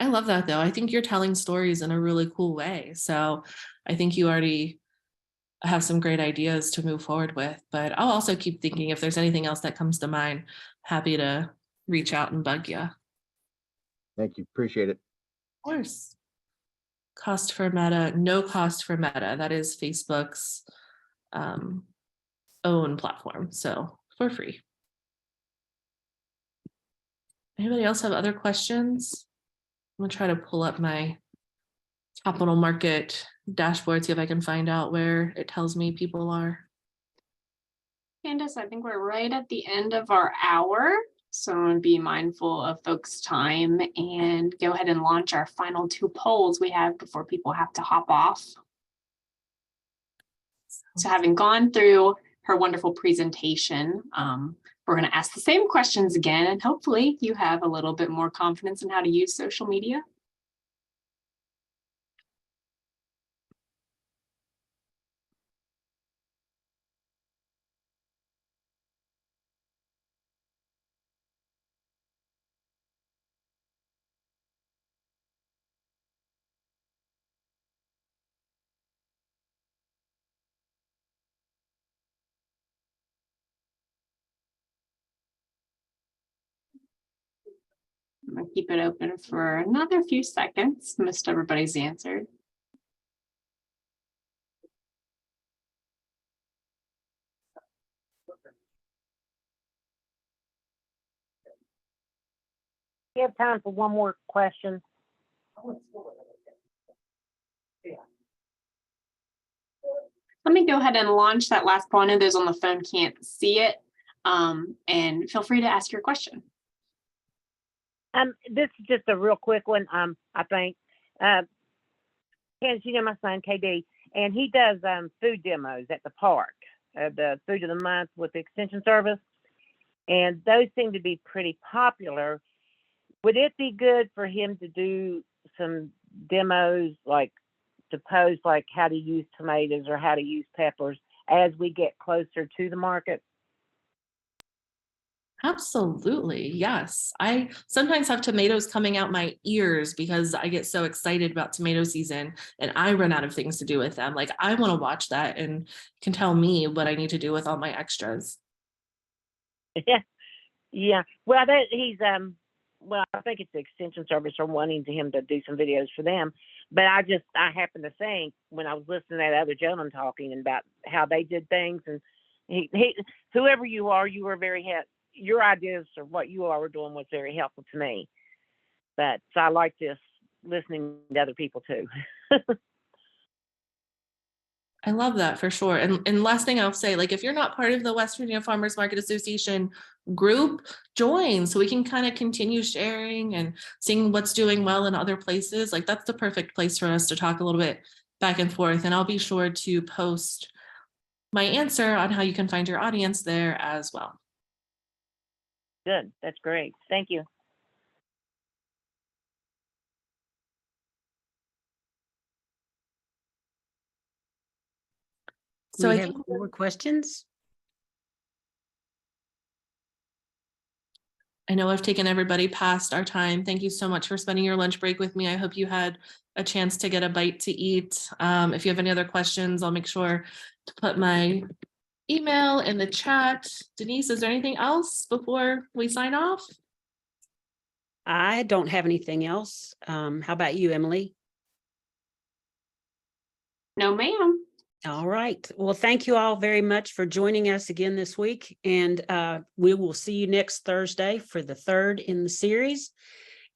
I love that though. I think you're telling stories in a really cool way. So I think you already have some great ideas to move forward with, but I'll also keep thinking if there's anything else that comes to mind, happy to reach out and bug you. Of Thank you. Appreciate it. course. Cost for Meta, no cost for Meta. That is Facebook's own platform. So for free. Anybody else have other questions? I'm gonna try to pull up my capital market dashboard, see if I can find out where it tells me people are. Candace, I think we're right at the end of our hour. So I'm gonna be mindful of folks' time and go ahead and launch our final 2 polls we have before people have to hop off. So having gone through her wonderful presentation, we're going to ask the same questions again, and hopefully you have a little bit more confidence in how to use social media. I'm going to keep it open for another few seconds. Most everybody's answered. You have time for one more question? Let me go ahead and launch that last poll. I know those on the phone can't see it, and feel free to ask your question. This is just a real quick one. I think, Candace, you know my son KD, and he does food demos at the park, the food of the month with the extension service, and those seem to be pretty popular. Would it be good for him to do some demos, like to post like how to use tomatoes or how to use peppers as we get closer to the market? Absolutely, yes. I sometimes have tomatoes coming out my ears because I get so excited about tomato season and I run out of things to do with them. Like I want to watch that and can tell me what I need to do with all my extras. Yeah, yeah. Well, he's well, I think it's the extension service are wanting him to do some videos for them. But I happened to think when I was listening to that other gentleman talking about how they did things, and he whoever you are, you were very your ideas of what you all were doing was very helpful to me. But so I like this listening to other people too. I love that for sure. And last thing I'll say, like if you're not part of the West Virginia Farmers Market Association group, join so we can kind of continue sharing and seeing what's doing well in other places. Like that's the perfect place for us to talk a little bit back and forth. And I'll be sure to post my answer on how you can find your audience there as well. Good. That's great. Thank you. Do So we I have think more questions? I know I've taken everybody past our time. Thank you so much for spending your lunch break with me. I hope you had a chance to get a bite to eat. If you have any other questions, I'll make sure to put my email in the chat. Denise, is there anything else before we sign off? I don't have anything else. How about you, Emily? No, ma'am. All right. Well, thank you all very much for joining us again this week. And we will see you next Thursday for the 3rd in the series.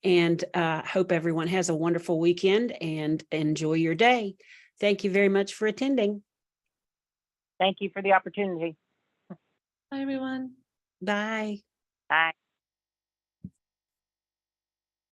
And hope everyone has a wonderful weekend and enjoy your day. Thank you very much for attending. Thank you for the opportunity. Bye, everyone. Bye. Bye.